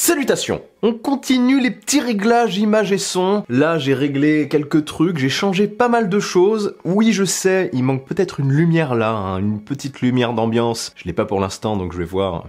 Salutations! On continue les petits réglages images et son. Là, j'ai réglé quelques trucs, j'ai changé pas mal de choses. Oui, je sais, il manque peut-être une lumière là, une petite lumière d'ambiance. Je l'ai pas pour l'instant, donc je vais voir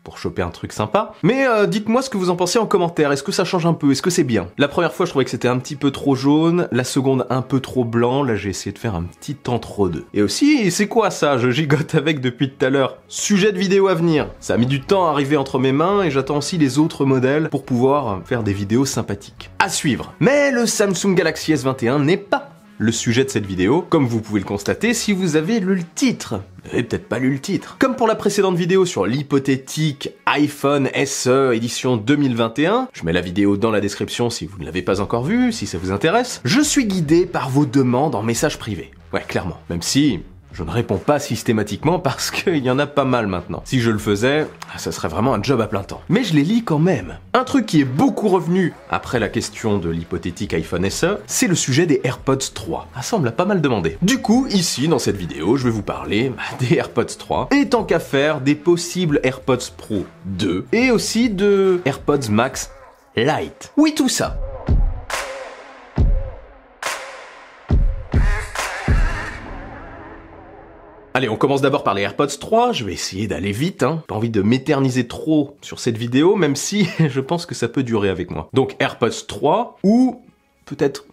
pour choper un truc sympa. Mais dites-moi ce que vous en pensez en commentaire. Est-ce que ça change un peu? Est-ce que c'est bien? La première fois, je trouvais que c'était un petit peu trop jaune. La seconde, un peu trop blanc. Là, j'ai essayé de faire un petit entre-deux. Et aussi, c'est quoi ça? Je gigote avec depuis tout à l'heure. Sujet de vidéo à venir. Ça a mis du temps à arriver entre mes mains et j'attends aussi les autres modèles pour pouvoir faire des vidéos sympathiques. À suivre. Mais le Samsung Galaxy S21 n'est pas le sujet de cette vidéo, comme vous pouvez le constater si vous avez lu le titre. Vous n'avez peut-être pas lu le titre. Comme pour la précédente vidéo sur l'hypothétique iPhone SE édition 2021, je mets la vidéo dans la description si vous ne l'avez pas encore vue, si ça vous intéresse, je suis guidé par vos demandes en message privé. Ouais, clairement. Même si je ne réponds pas systématiquement parce qu'il y en a pas mal maintenant. Si je le faisais, ça serait vraiment un job à plein temps. Mais je les lis quand même. Un truc qui est beaucoup revenu après la question de l'hypothétique iPhone SE, c'est le sujet des AirPods 3. Ça, on me l'a pas mal demandé. Du coup, ici, dans cette vidéo, je vais vous parler des AirPods 3, et tant qu'à faire, des possibles AirPods Pro 2, et aussi de AirPods Max Lite. Oui, tout ça. Allez, on commence d'abord par les AirPods 3, je vais essayer d'aller vite, Pas envie de m'éterniser trop sur cette vidéo, même si je pense que ça peut durer avec moi. Donc AirPods 3, ou peut-être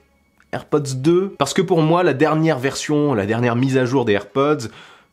AirPods 2, parce que pour moi, la dernière version, la dernière mise à jour des AirPods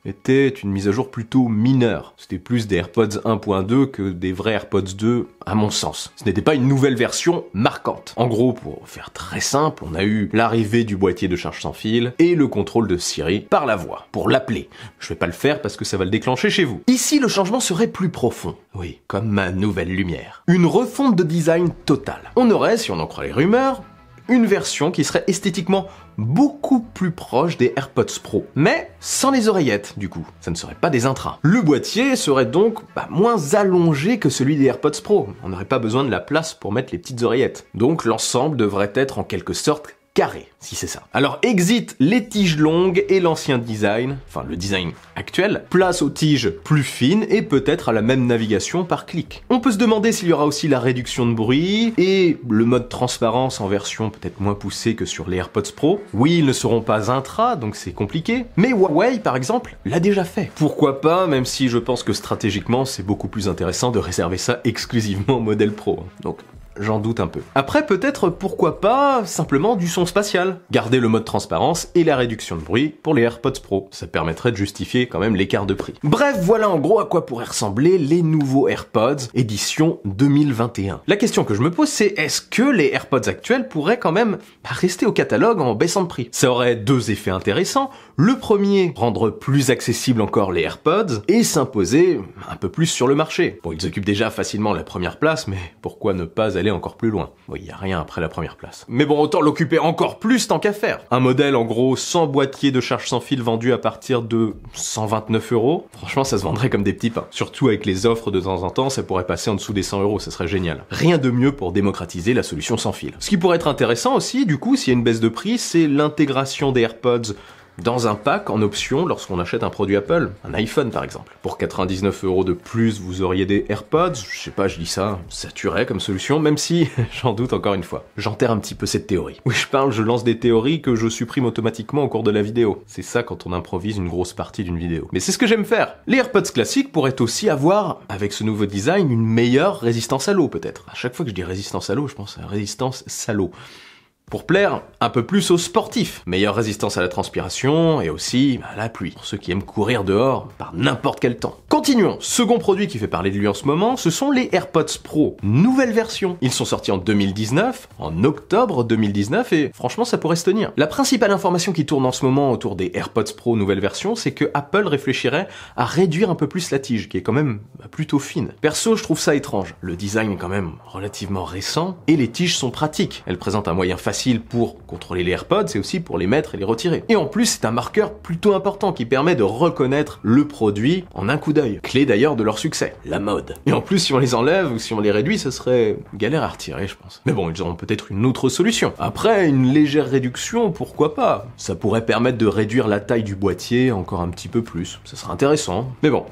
était une mise à jour plutôt mineure. C'était plus des AirPods 1.2 que des vrais AirPods 2, à mon sens. Ce n'était pas une nouvelle version marquante. En gros, pour faire très simple, on a eu l'arrivée du boîtier de charge sans fil et le contrôle de Siri par la voix, pour l'appeler. Je vais pas le faire parce que ça va le déclencher chez vous. Ici, le changement serait plus profond. Oui, comme ma nouvelle lumière. Une refonte de design totale. On aurait, si on en croit les rumeurs, une version qui serait esthétiquement beaucoup plus proche des AirPods Pro, mais sans les oreillettes, du coup. Ça ne serait pas des intras. Le boîtier serait donc moins allongé que celui des AirPods Pro. On n'aurait pas besoin de la place pour mettre les petites oreillettes. Donc l'ensemble devrait être en quelque sorte carré, si c'est ça. Alors exit les tiges longues et l'ancien design, enfin le design actuel, place aux tiges plus fines et peut-être à la même navigation par clic. On peut se demander s'il y aura aussi la réduction de bruit et le mode transparence en version peut-être moins poussée que sur les AirPods Pro. Oui, ils ne seront pas intra, donc c'est compliqué, mais Huawei par exemple l'a déjà fait. Pourquoi pas, même si je pense que stratégiquement c'est beaucoup plus intéressant de réserver ça exclusivement au modèle Pro. Donc j'en doute un peu. Après, peut-être, pourquoi pas, simplement du son spatial. Garder le mode transparence et la réduction de bruit pour les AirPods Pro. Ça permettrait de justifier quand même l'écart de prix. Bref, voilà en gros à quoi pourraient ressembler les nouveaux AirPods édition 2021. La question que je me pose, c'est est-ce que les AirPods actuels pourraient quand même rester au catalogue en baissant de prix? Ça aurait deux effets intéressants. Le premier, rendre plus accessible encore les AirPods et s'imposer un peu plus sur le marché. Bon, ils occupent déjà facilement la première place, mais pourquoi ne pas aller encore plus loin? Oui, il y a rien après la première place. Mais bon, autant l'occuper encore plus tant qu'à faire. Un modèle en gros sans boîtier de charge sans fil vendu à partir de 129 €. Franchement, ça se vendrait comme des petits pains. Surtout avec les offres de temps en temps, ça pourrait passer en dessous des 100 €, ça serait génial. Rien de mieux pour démocratiser la solution sans fil. Ce qui pourrait être intéressant aussi, du coup, s'il y a une baisse de prix, c'est l'intégration des AirPods dans un pack en option lorsqu'on achète un produit Apple, un iPhone par exemple. Pour 99 € de plus, vous auriez des AirPods, je sais pas, je dis ça, ça tuerait comme solution, même si j'en doute encore une fois. J'enterre un petit peu cette théorie. Oui, je lance des théories que je supprime automatiquement au cours de la vidéo. C'est ça quand on improvise une grosse partie d'une vidéo. Mais c'est ce que j'aime faire. Les AirPods classiques pourraient aussi avoir, avec ce nouveau design, une meilleure résistance à l'eau peut-être. À chaque fois que je dis résistance à l'eau, je pense à résistance salaud. Pour plaire un peu plus aux sportifs. Meilleure résistance à la transpiration et aussi à la pluie. Pour ceux qui aiment courir dehors par n'importe quel temps. Continuons. Second produit qui fait parler de lui en ce moment, ce sont les AirPods Pro. Nouvelle version. Ils sont sortis en 2019, en octobre 2019 et franchement ça pourrait se tenir. La principale information qui tourne en ce moment autour des AirPods Pro nouvelle version, c'est que Apple réfléchirait à réduire un peu plus la tige, qui est quand même plutôt fine. Perso, je trouve ça étrange. Le design est quand même relativement récent et les tiges sont pratiques. Elles présentent un moyen facile pour contrôler les AirPods et aussi pour les mettre et les retirer. Et en plus, c'est un marqueur plutôt important qui permet de reconnaître le produit en un coup d'œil. Clé d'ailleurs de leur succès, la mode. Et en plus, si on les enlève ou si on les réduit, ce serait galère à retirer, je pense. Mais bon, ils auront peut-être une autre solution. Après, une légère réduction, pourquoi pas? Ça pourrait permettre de réduire la taille du boîtier encore un petit peu plus. Ça serait intéressant. Mais bon,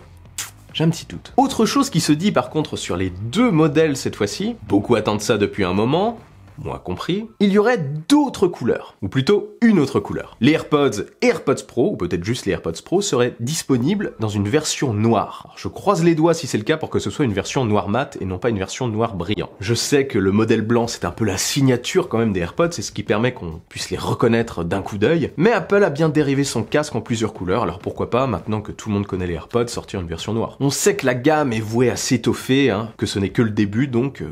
J'ai un petit doute. Autre chose qui se dit par contre sur les deux modèles cette fois-ci, beaucoup attendent ça depuis un moment, moi compris, il y aurait d'autres couleurs, ou plutôt une autre couleur. Les AirPods et AirPods Pro, ou peut-être juste les AirPods Pro, seraient disponibles dans une version noire. Alors, je croise les doigts si c'est le cas pour que ce soit une version noir mat et non pas une version noir brillant. Je sais que le modèle blanc c'est un peu la signature quand même des AirPods, c'est ce qui permet qu'on puisse les reconnaître d'un coup d'œil, mais Apple a bien dérivé son casque en plusieurs couleurs, alors pourquoi pas, maintenant que tout le monde connaît les AirPods, sortir une version noire. On sait que la gamme est vouée à s'étoffer, que ce n'est que le début, donc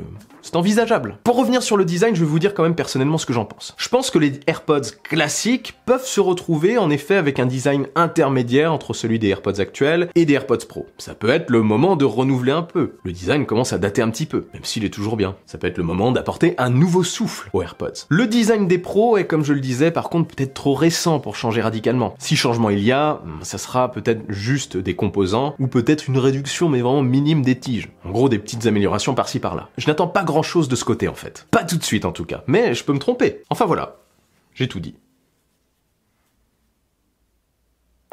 c'est envisageable. Pour revenir sur le design, je vais vous dire quand même personnellement ce que j'en pense. Je pense que les AirPods classiques peuvent se retrouver en effet avec un design intermédiaire entre celui des AirPods actuels et des AirPods Pro. Ça peut être le moment de renouveler un peu. Le design commence à dater un petit peu, même s'il est toujours bien. Ça peut être le moment d'apporter un nouveau souffle aux AirPods. Le design des Pro est, comme je le disais, par contre peut-être trop récent pour changer radicalement. Si changement il y a, ça sera peut-être juste des composants, ou peut-être une réduction mais vraiment minime des tiges. En gros, des petites améliorations par-ci par-là. Je n'attends pas grand chose de ce côté en fait. Pas tout de suite en tout cas, mais je peux me tromper. Enfin voilà, j'ai tout dit.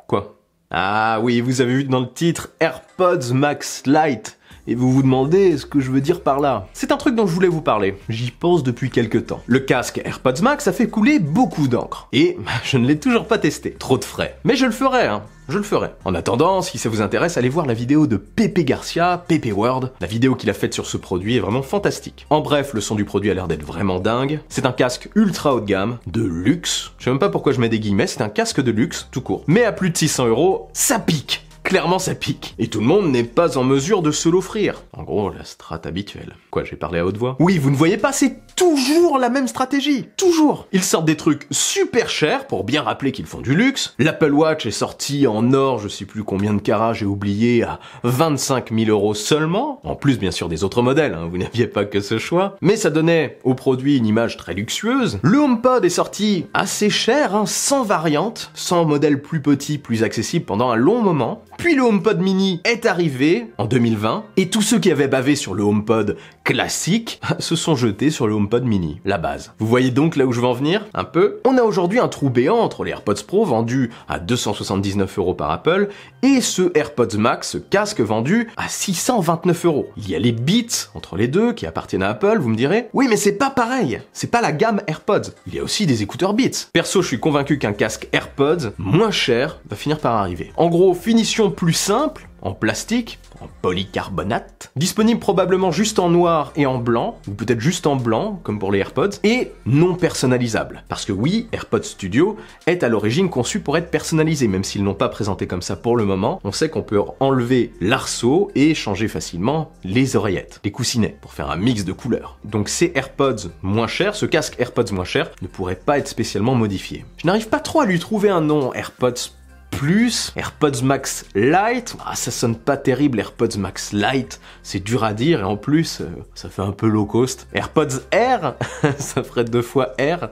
Quoi? Ah oui, vous avez vu dans le titre AirPods Max Lite. Et vous vous demandez ce que je veux dire par là. C'est un truc dont je voulais vous parler. J'y pense depuis quelques temps. Le casque AirPods Max a fait couler beaucoup d'encre. Et je ne l'ai toujours pas testé. Trop de frais. Mais je le ferai, Je le ferai. En attendant, si ça vous intéresse, allez voir la vidéo de Pepe Garcia, Pepe World. La vidéo qu'il a faite sur ce produit est vraiment fantastique. En bref, le son du produit a l'air d'être vraiment dingue. C'est un casque ultra haut de gamme, de luxe. Je sais même pas pourquoi je mets des guillemets, c'est un casque de luxe, tout court. Mais à plus de 600 €, ça pique. Clairement ça pique. Et tout le monde n'est pas en mesure de se l'offrir. En gros, la strat habituelle. Quoi, j'ai parlé à haute voix? Oui, vous ne voyez pas, c'est toujours la même stratégie. Toujours. Ils sortent des trucs super chers pour bien rappeler qu'ils font du luxe. L'Apple Watch est sorti en or, je sais plus combien de carats, j'ai oublié, à 25 000 € seulement. En plus, bien sûr, des autres modèles, vous n'aviez pas que ce choix. Mais ça donnait au produit une image très luxueuse. Le HomePod est sorti assez cher, sans variante, sans modèle plus petit, plus accessible pendant un long moment. Puis le HomePod mini est arrivé en 2020, et tous ceux qui avaient bavé sur le HomePod classique se sont jetés sur le HomePod mini, la base. Vous voyez donc là où je veux en venir, un peu? On a aujourd'hui un trou béant entre les AirPods Pro vendus à 279 € par Apple, et ce AirPods Max, ce casque vendu à 629 €. Il y a les Beats entre les deux qui appartiennent à Apple, vous me direz? Oui, mais c'est pas pareil, c'est pas la gamme AirPods. Il y a aussi des écouteurs Beats. Perso, je suis convaincu qu'un casque AirPods moins cher va finir par arriver. En gros, finition plus simple, en plastique, en polycarbonate, disponible probablement juste en noir et en blanc, ou peut-être juste en blanc, comme pour les AirPods, et non personnalisable. Parce que oui, AirPods Studio est à l'origine conçu pour être personnalisé, même s'ils n'ont pas présenté comme ça pour le moment. On sait qu'on peut enlever l'arceau et changer facilement les oreillettes, les coussinets, pour faire un mix de couleurs. Donc ces AirPods moins chers, ce casque AirPods moins cher, ne pourrait pas être spécialement modifié. Je n'arrive pas trop à lui trouver un nom. AirPods Plus, AirPods Max Lite, ça sonne pas terrible, AirPods Max Lite, c'est dur à dire, et en plus, ça fait un peu low cost. AirPods Air, ça ferait 2 fois R,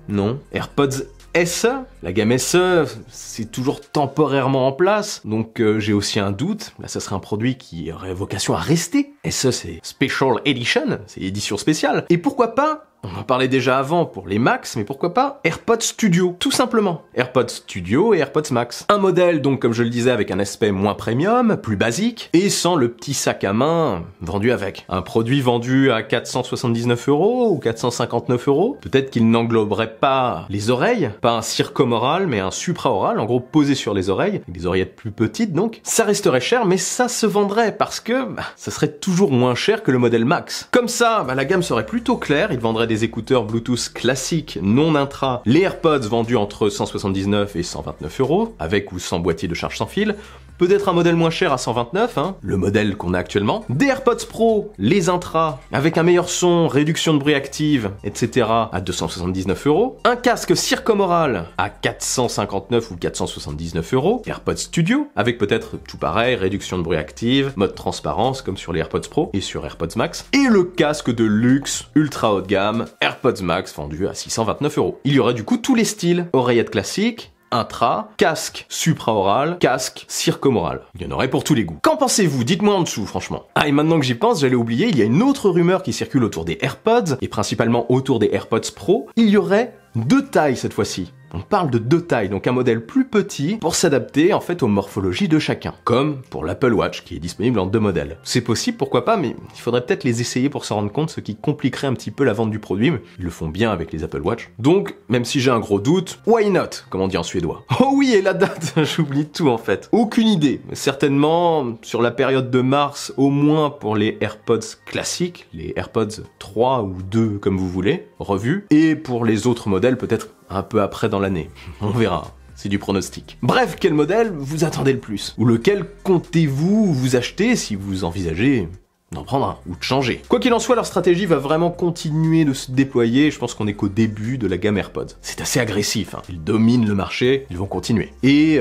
non. AirPods SE, la gamme SE, c'est toujours temporairement en place, donc j'ai aussi un doute. Là, ça serait un produit qui aurait vocation à rester. SE, c'est Special Edition, c'est édition spéciale. Et pourquoi pas, on en parlait déjà avant pour les Max, mais pourquoi pas AirPods Studio, tout simplement. AirPods Studio et AirPods Max. Un modèle, donc, comme je le disais, avec un aspect moins premium, plus basique, et sans le petit sac à main vendu avec. Un produit vendu à 479 € ou 459 €. Peut-être qu'il n'engloberait pas les oreilles, pas un circomoral, mais un supraoral, en gros posé sur les oreilles, avec des oreillettes plus petites donc. Ça resterait cher, mais ça se vendrait parce que ça serait toujours moins cher que le modèle Max. Comme ça, la gamme serait plutôt claire, il vendrait des écouteurs Bluetooth classiques non intra, les AirPods vendus entre 179 et 129 €, avec ou sans boîtier de charge sans fil, peut-être un modèle moins cher à 129, le modèle qu'on a actuellement, des AirPods Pro, les intra, avec un meilleur son, réduction de bruit active, etc. à 279 €, un casque circomoral à 459 ou 479 €, AirPods Studio, avec peut-être tout pareil, réduction de bruit active, mode transparence comme sur les AirPods Pro et sur AirPods Max, et le casque de luxe ultra haut de gamme, AirPods Max vendu à 629 €. Il y aurait du coup tous les styles, oreillettes classiques, intra, casque supraoral, casque circomoral. Il y en aurait pour tous les goûts. Qu'en pensez-vous? Dites-moi en dessous, franchement. Ah, et maintenant que j'y pense, j'allais oublier, il y a une autre rumeur qui circule autour des AirPods, et principalement autour des AirPods Pro. Il y aurait 2 tailles cette fois-ci. On parle de 2 tailles, donc un modèle plus petit pour s'adapter en fait aux morphologies de chacun. Comme pour l'Apple Watch qui est disponible en 2 modèles. C'est possible, pourquoi pas, mais il faudrait peut-être les essayer pour s'en rendre compte, ce qui compliquerait un petit peu la vente du produit, mais ils le font bien avec les Apple Watch. Donc, même si j'ai un gros doute, why not, comme on dit en suédois. Oh oui, et la date, j'oublie tout en fait. Aucune idée, certainement sur la période de mars, au moins pour les AirPods classiques, les AirPods 3 ou 2 comme vous voulez, revus, et pour les autres modèles peut-être un peu après dans l'année. On verra. C'est du pronostic. Bref, quel modèle vous attendez le plus? Ou lequel comptez-vous vous acheter si vous envisagez d'en prendre un ou de changer? Quoi qu'il en soit, leur stratégie va vraiment continuer de se déployer. Je pense qu'on est qu'au début de la gamme AirPods. C'est assez agressif, hein. Ils dominent le marché, ils vont continuer. Et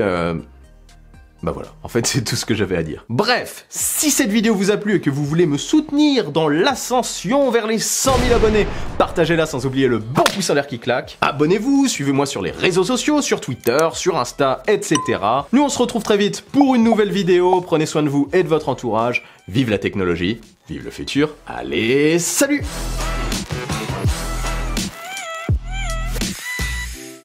bah voilà, en fait c'est tout ce que j'avais à dire. Bref, si cette vidéo vous a plu et que vous voulez me soutenir dans l'ascension vers les 100 000 abonnés, partagez-la sans oublier le bon pouce en l'air qui claque. Abonnez-vous, suivez-moi sur les réseaux sociaux, sur Twitter, sur Insta, etc. Nous on se retrouve très vite pour une nouvelle vidéo. Prenez soin de vous et de votre entourage. Vive la technologie, vive le futur. Allez, salut!